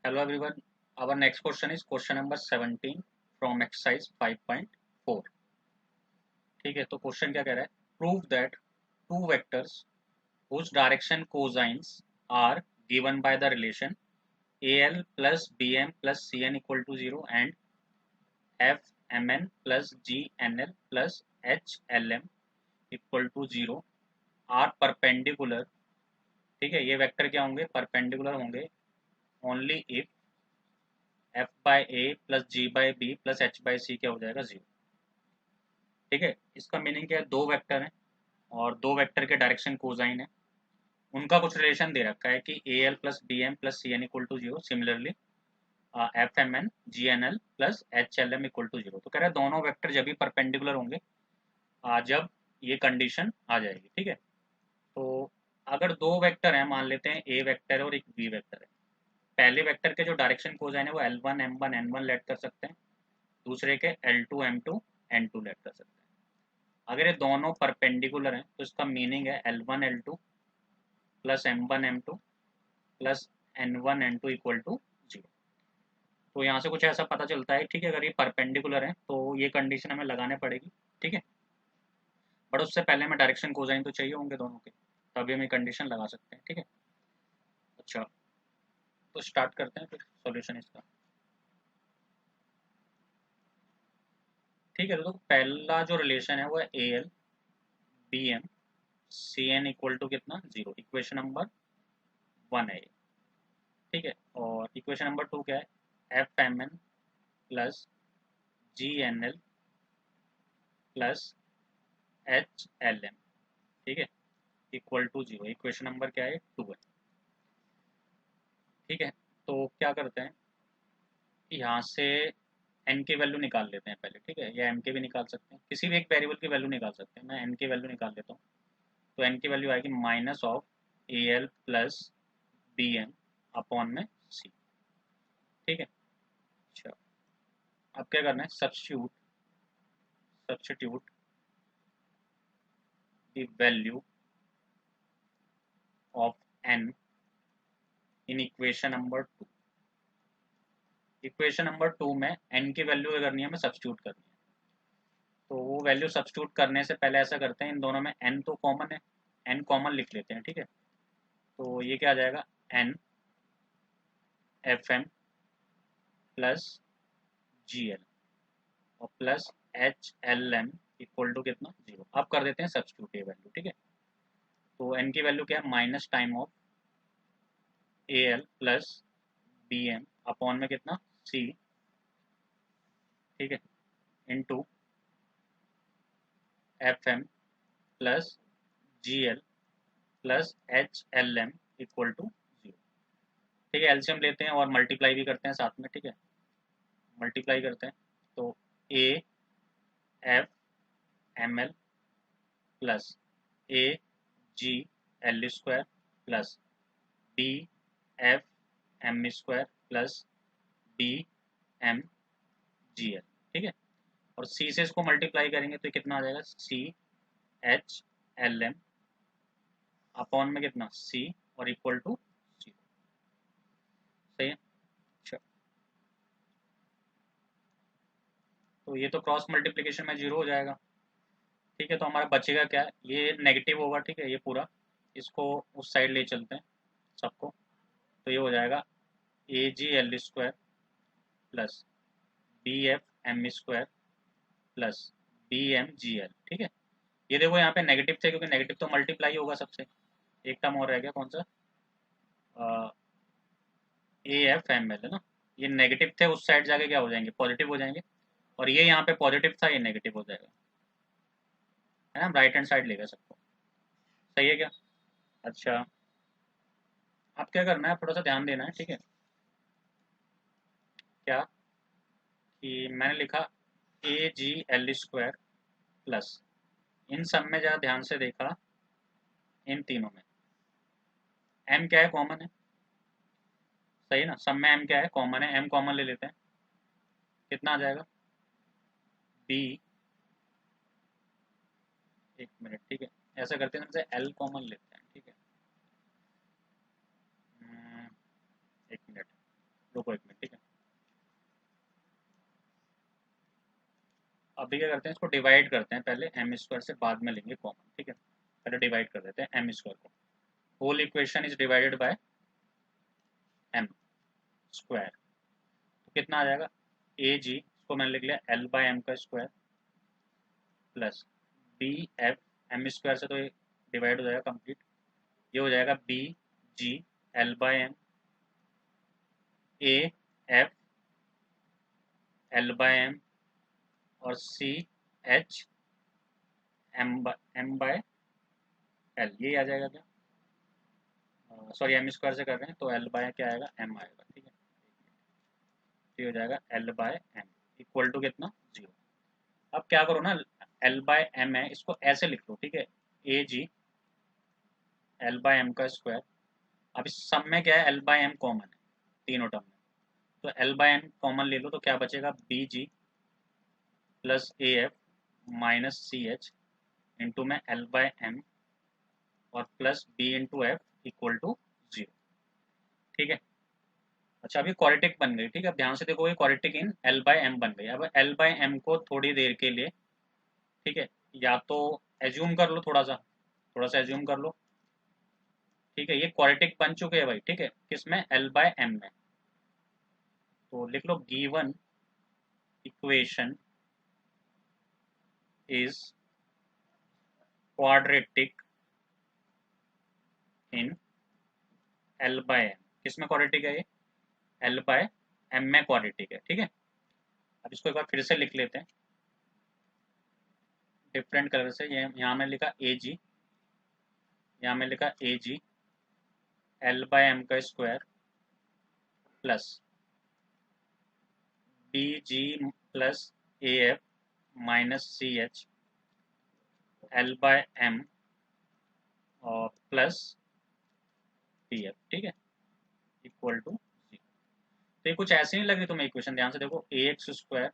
Hello everyone. Our next question is question number 17 from exercise 5.4. ठीक है, तो question क्या कह रहा है? Prove that two vectors whose direction cosines are given by the relation AL plus BM plus CN equal to 0 and FMN plus GNL plus HLM equal to 0 are perpendicular. ठीक है, ये वेक्टर क्या होंगे? Perpendicular होंगे only if f by a plus g by b plus h by सी क्या हो जाएगा? 0। ठीक है, इसका मीनिंग क्या है? दो वेक्टर हैं और दो वेक्टर के डायरेक्शन कोसाइन है, उनका कुछ रिलेशन दे रखा है कि A L plus B M plus C N equal to 0, similarly F M N G N L plus H L M equal to 0। तो कह रहा है दोनों वेक्टर जब भी परपेंडिकुलर होंगे जब ये कंडीशन आ जाएगी। ठीक है, तो अगर दो वेक्टर हैं, मान लेते हैं ए वेक्टर है और एक बी वेक्टर है, पहले वेक्टर के जो डायरेक्शन कोसाइन है वो L one M one N one let कर सकते हैं, दूसरे के L two M two N two let कर सकते हैं। अगर ये दोनों परपेंडिकुलर हैं तो इसका मीनिंग है L one L two plus M one M two plus N one N two equal to 0। तो यहाँ से कुछ ऐसा पता चलता है। ठीक है, अगर ये परपेंडिकुलर है तो ये कंडीशन हमें लगाने पड़ेगी। ठीक है, बट उससे पहले हमें डायरेक्शन कोसाइन तो चाहिए होंगे दोनों के, तभी हम ये कंडीशन लगा सकते हैं। ठीक है, अच्छा तो स्टार्ट करते हैं फिर सॉल्यूशन इसका। ठीक है, तो पहला जो रिलेशन है वो है A L B M C N equal to कितना? 0। इक्वेशन नंबर 1 है ये। ठीक है, और इक्वेशन नंबर 2 क्या है? F M n plus g N L plus H L m. ठीक है, इक्वल टू 0। इक्वेशन नंबर क्या है? 2 है। ठीक है, तो क्या करते हैं, यहाँ से एन की वैल्यू निकाल लेते हैं पहले। ठीक है, या एम के भी निकाल सकते हैं, किसी भी एक वेरिएबल की वैल्यू निकाल सकते हैं। मैं एन की वैल्यू निकाल लेता हूँ। तो एन की वैल्यू आएगी minus of A L plus B M upon में सी। ठीक है, अच्छा अब क्या करना है? Substitute substitute the value of N in equation number 2। Equation number 2 में एन की वैल्यू क्या करनी है? हमें सब्स्टिट्यूट करनी है। तो वो वैल्यू सब्स्टिट्यूट करने से पहले ऐसा करते हैं, इन दोनों में एन तो कॉमन है, एन कॉमन लिख लेते हैं। ठीक है, तो ये क्या आ जाएगा? एन एफ एम प्लस जी एल और plus H L M equal to कितना? 0। अब कर देते हैं सब्स्टिट्यूट ये वैल्यू। ठीक है, तो एन की वैल्यू क्या है? Minus time of A L plus B M upon में कितना? सी। ठीक है, into F M plus ji L plus H L M equal to 0। ठीक है, एलसीएम लेते हैं और मल्टीप्लाई भी करते हैं साथ में। ठीक है, मल्टीप्लाई करते हैं तो A F M L plus A G L square plus B F M square plus B M G L. ठीक है, और सी से इसको मल्टीप्लाई करेंगे तो कितना आ जाएगा? C H L M upon में कितना? सी और इक्वल टू 0। सही है, अच्छा तो ये तो क्रॉस मल्टीप्लिकेशन में 0 हो जाएगा। ठीक है, तो हमारा बचेगा क्या? ये नेगेटिव होगा। ठीक है, ये पूरा इसको उस साइड ले चलते हैं सबको, तो ये हो जाएगा a G L square plus B F M square plus B M G L. ठीक है, ये देखो यहाँ पे नेगेटिव थे, क्योंकि नेगेटिव तो मल्टीप्लाई होगा सबसे। एक टर्म और रह गया, कौन सा? ए एफ एम एल है ना, ये नेगेटिव थे, उस साइड जाके क्या हो जाएंगे? पॉजिटिव हो जाएंगे। और ये यहाँ पे पॉजिटिव था, ये नेगेटिव हो जाएगा, है ना? राइट हैंड साइड लेगा सबको। सही है क्या? अच्छा अब क्या करना है, थोड़ा सा ध्यान देना है। ठीक है, क्या कि मैंने लिखा A G L square plus, इन सब में ज़रा ध्यान से देखा, इन तीनों में एम क्या है? कॉमन है। सही है ना, सब में एम क्या है? कॉमन है। एम कॉमन ले लेते हैं, कितना आ जाएगा? बी, एक मिनट। ठीक है, ऐसा करते हैं, सबसे एल कॉमन लेते हैं। ठीक है, एक मिनट अभी क्या करते हैं, इसको डिवाइड करते हैं पहले, एम स्क्वायर से बाद में लेंगे कॉमन, ठीक है। पहले डिवाइड कर देते हैं एम स्क्वायर को, whole equation is divided by M square, तो कितना आ जाएगा, ए जी, इसको मैंने लिख लिया एल बाय एम का square, plus B F, M square से तो ये डिवाइड हो जाएगा कंप्लीट, ये हो जाएगा b g L by m, a f l by M, और c h m by l, ये आ जाएगा क्या, सॉरी एम स्क्वायर से कर रहे हैं तो एल बाय क्या आएगा, एम आएगा, ठीक है। ये हो जाएगा L by M equal to कितना, 0। अब क्या करो ना, एल बाय एम है, इसको ऐसे लिख लो, ठीक है, ए जी एल बाय एम का स्क्वायर। अब इस सब में क्या है, एल बाय एम कॉमन है तीनों टर्म में, तो एल बाय एम कॉमन ले लो, तो क्या बचेगा, B G plus A F minus C H into में एल बाय एम और plus B into F equal to 0, ठीक है। अच्छा अभी क्वाड्रेटिक बन गई, ठीक है, अब ध्यान से देखो, ये quadratic in L by M बन गई। अब एल बाय एम को थोड़ी देर के लिए, ठीक है, या तो एज्यूम कर लो, थोड़ा सा एज्यूम कर लो, ठीक है, ये क्वाड्रेटिक बन चुके हैं भाई, ठीक है, किसमें, एल बाय एम में। तो लिख लो given equation is quadratic in L by m, किसमें क्वाड्रेटिक है ये, एल बाय एम में क्वाड्रेटिक है, ठीक है। अब इसको एक बार फिर से लिख लेते हैं डिफरेंट कलर से, ये यहाँ में लिखा ए जी, यहाँ में लिखा A G L by M का square plus B G plus A F minus C H L by M और प्लस डी एफ, ठीक है, इक्वल टू 0। तो ये कुछ ऐसे नहीं लग रही तुम्हें इक्वेशन, ध्यान से देखो, a x square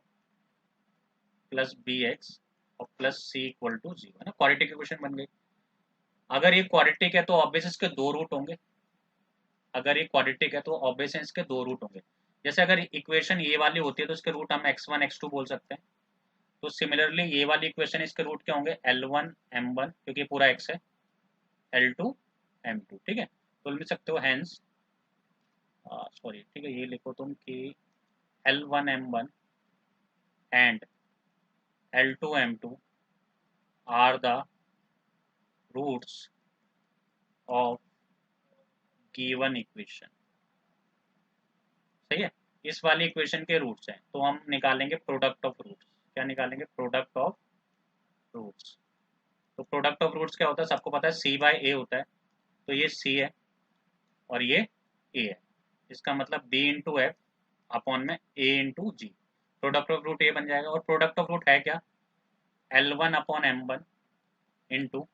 plus b x और प्लस सी इक्वल टू 0, है ना, क्वाड्रेटिक इक्वेशन बन गई। अगर ये क्वाड्रेटिक है तो ऑब्वियस इसके दो रूट होंगे, अगर ये क्वाड्रेटिक है तो ऑब्वियस इसके दो रूट होंगे। जैसे अगर इक्वेशन ये वाली होती है तो इसके रूट हम x1 x2 बोल सकते हैं, तो सिमिलरली ये वाली इक्वेशन इसके रूट क्या होंगे, L1 M1, क्योंकि पूरा x है, L2 M2, ठीक है। तो लिख सकते हो हैंस, सॉरी, ठीक है, ये लिखो तुम कि L1 M1 and L2 M2 are the roots of given equation, सही है, इस वाली इक्वेशन के रूट्स हैं, तो हम निकालेंगे प्रोडक्ट ऑफ रूट्स। क्या निकालेंगे, प्रोडक्ट ऑफ रूट्स। तो प्रोडक्ट ऑफ रूट्स क्या होता है, सबको पता है, सी बाय ए होता है, तो ये सी है और ये ए है, इसका मतलब बी इंटू एफ अपॉन में a into g, product of root a बन जाएगा। और प्रोडक्ट ऑफ रूट है क्या, l one upon M one into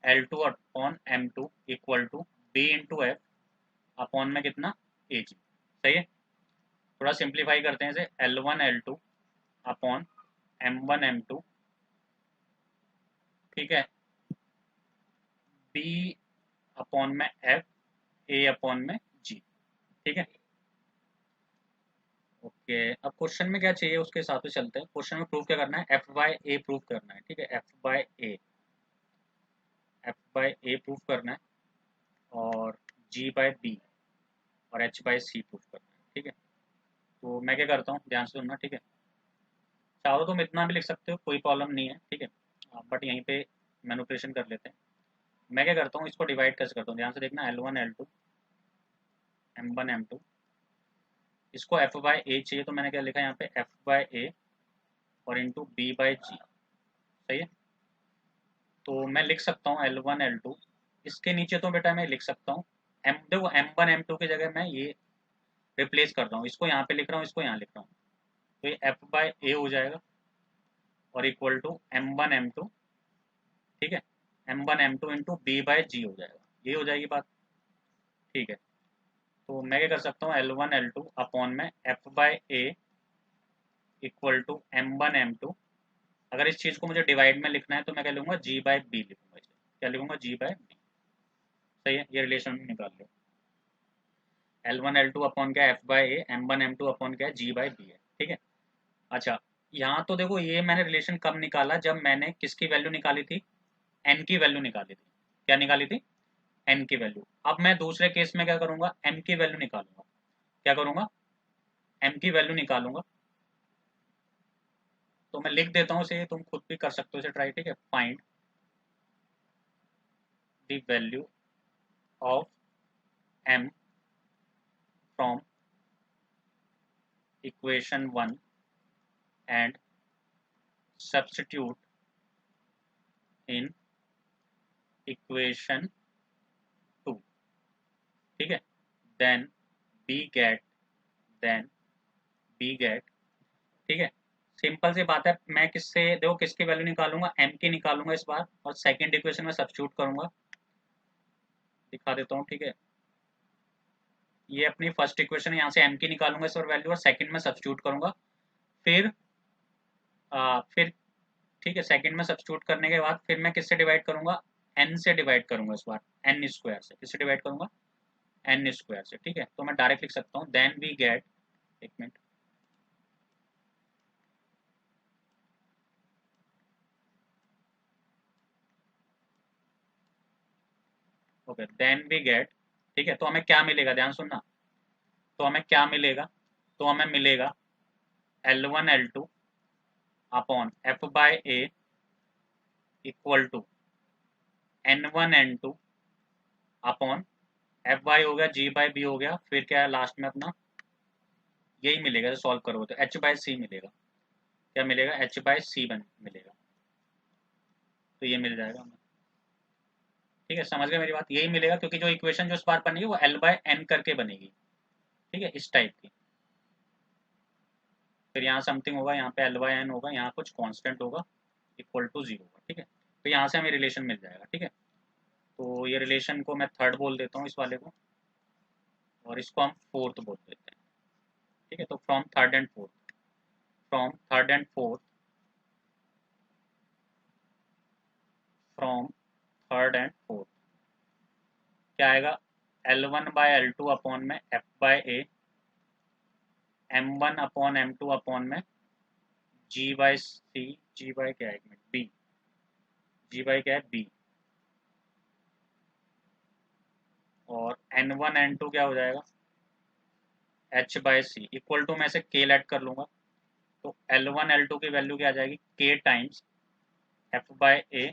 l two upon m two equal to b into f upon में कितना, ए जी, सही है। थोड़ा सिंप्लीफाई करते हैं इसे, L one L two upon M one M two, ठीक है, बी अपॉन में एफ, ए अपॉन में जी, ठीक है। ओके, अब क्वेश्चन में क्या चाहिए उसके हिसाब से चलते हैं। क्वेश्चन में प्रूव क्या करना है, एफ बाय ए प्रूव करना है, ठीक है, F by A, F by A prove करना है, और जी बाय बी और एच बाय सी प्रूव करना है, ठीक है। तो मैं क्या करता हूँ, ध्यान से सुनना, ठीक है, चाहो तुम इतना भी लिख सकते हो, कोई प्रॉब्लम नहीं है, ठीक है, बट यहीं पे मैनिपुलेशन कर लेते हैं। मैं क्या करता हूँ, इसको डिवाइड कैसे करता हूँ, ध्यान से देखना, L one L two M one M two, इसको एफ बाय ए चाहिए, तो मैंने क्या लिखा यहाँ पे, एफ बाय ए और इंटू बी बाय जी, सही है। तो मैं लिख सकता हूँ एल वन एल टू, इसके नीचे तो बेटा मैं लिख सकता हूँ एम, देखो एम वन एम टू की जगह मैं ये रिप्लेस कर रहा हूँ, इसको यहाँ पे लिख रहा हूँ, इसको यहाँ लिख रहा हूँ, तो ये एफ बाय ए हो जाएगा और equal to M one M two, ठीक है, m one M two into b by g हो जाएगा, ये हो जाएगी बात, ठीक है। तो मैं क्या कर सकता हूँ, l one L two upon में f by a equal to M one M two, अगर इस चीज़ को मुझे डिवाइड में लिखना है तो मैं क्या लिखूंगा, जी बाय बी लिखूंगा, इसे क्या लिखूंगा, जी बाय बी, सही है, ये रिलेशन निकाल लो, l one L two upon क्या, f by a, m one M two upon क्या है, जी बाय बी है, ठीक है। अच्छा, यहाँ तो देखो ये मैंने रिलेशन कब निकाला, जब मैंने किसकी वैल्यू निकाली थी, एन की वैल्यू निकाली थी। क्या निकाली थी, एन की वैल्यू। अब मैं दूसरे केस में क्या करूंगा, एम की वैल्यू निकालूंगा। क्या करूंगा, एम की वैल्यू निकालूंगा। तो मैं लिख देता हूँ इसे, तुम खुद भी कर सकते हो इसे ट्राई, ठीक है। Find the value of M from equation 1 and substitute in equation 2, ठीक है। Then we get, then we get, ठीक है। सिंपल सी बात है, मैं किससे देखो किसकी वैल्यू निकालूंगा, एम की निकालूंगा इस बार, और सेकंड इक्वेशन में सब्स्टिट्यूट करूंगा। दिखा देता हूँ, ठीक है। ये अपनी फर्स्ट इक्वेशन है, यहाँ से एम की निकालूंगा इस बार वैल्यू, और सेकंड में सब्स्टिट्यूट करूंगा। फिर फिर ठीक है, सेकंड में सब्स्टिट्यूट करने के बाद फिर मैं किससे डिवाइड करूंगा, एन से डिवाइड करूंगा इस बार, एन स्क्वायर से। किससे डिवाइड करूंगा, एन स्क्वायर से, ठीक है। तो मैं डायरेक्ट लिख सकता हूँ, देन वी गेट, एक minute, okay, then we get, ठीक है। तो हमें क्या मिलेगा, ध्यान सुनना। तो हमें क्या मिलेगा, तो हमें मिलेगा L1 L2 upon F by A equal to N1 N2 upon F by हो गया, जी बाई बी हो गया, फिर क्या है लास्ट में अपना, यही मिलेगा। जो सॉल्व करोगे तो एच बाई सी मिलेगा। क्या मिलेगा, एच बाई सी बन मिलेगा। तो ये मिल जाएगा हमें, ठीक है। समझ गए मेरी बात, यही मिलेगा, क्योंकि जो इक्वेशन जो इस बार बनेगी वो एल बाई एन करके बनेगी, ठीक है, इस टाइप की। फिर यहाँ समथिंग होगा, यहाँ पे एल बाई एन होगा, यहाँ कुछ कांस्टेंट होगा, इक्वल टू जीरो होगा, ठीक है। तो यहाँ से हमें रिलेशन मिल जाएगा, ठीक है। तो ये रिलेशन को मैं थर्ड बोल देता हूँ इस वाले को, और इसको हम फोर्थ बोल देते हैं, ठीक है। तो from third and fourth, from third and fourth, from third and fourth क्या आएगा, L1 बाय L2 अपॉन में f by A, M1 upon M2 upon में जी बाय सी, जी बाय क्या है, एक मिनट, बी, जी बाय क्या है, बी, और N1 N2 क्या हो जाएगा, H by C equal to, मैं से के ऐड कर लूंगा। तो L1 L2 की वैल्यू क्या आ जाएगी, के times F by A.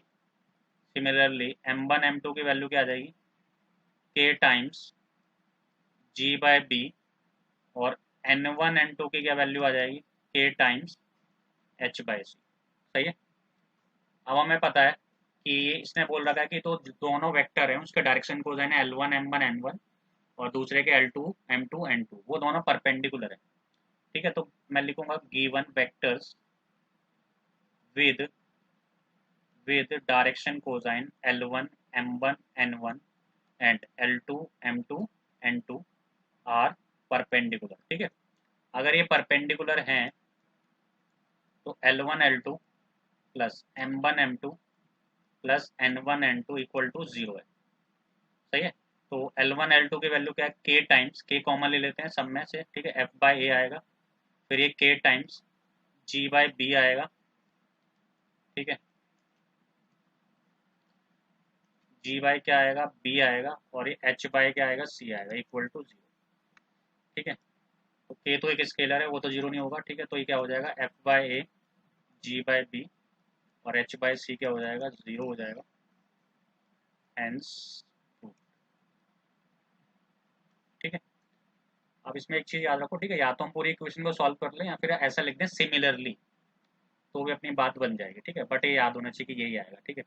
Similarly M1 M2 की वैल्यू क्या आ जाएगी, के टाइम्स जी बाय बी, और N1 N2 की क्या वैल्यू आ जाएगी, के टाइम्स एच बाय सी। सही है। अब हमें पता है कि ये इसने बोल रखा है कि तो दोनों वेक्टर हैं उसके डायरेक्शन को है L1 M1 N1, और दूसरे के L2 M2 N2, वो दोनों परपेंडिकुलर है, ठीक है। तो मैं लिखूंगा given vectors with direction cosine L1 M1 N1 and L2 M2 N2 are perpendicular, ठीक है। अगर ये परपेंडिकुलर हैं तो L1 L2 plus M1 M2 plus N1 N2 equal to zero है। सही है। तो L1 L2 की वैल्यू क्या है, के टाइम्स, के कॉमन ले लेते हैं सब में से, ठीक है, एफ बाई ए आएगा, फिर ये के टाइम्स जी बाई बी आएगा, ठीक है, जी बाई क्या आएगा, बी आएगा, और ये एच बाई क्या आएगा, सी आएगा, इक्वल टू जीरो, ठीक है। तो के तो एक स्केलर है, वो तो जीरो नहीं होगा, ठीक है। तो ये क्या हो जाएगा, F by A G by B, और एच बाई सी क्या हो जाएगा, जीरो हो जाएगा, हेंस ट्रू, ठीक है। अब इसमें एक चीज याद रखो, ठीक है, या तो हम पूरी इक्वेशन को सॉल्व कर लें या फिर ऐसा लिख दें सिमिलरली, तो भी अपनी बात बन जाएगी, ठीक है। बट ये याद होना चाहिए कि यही आएगा, ठीक है।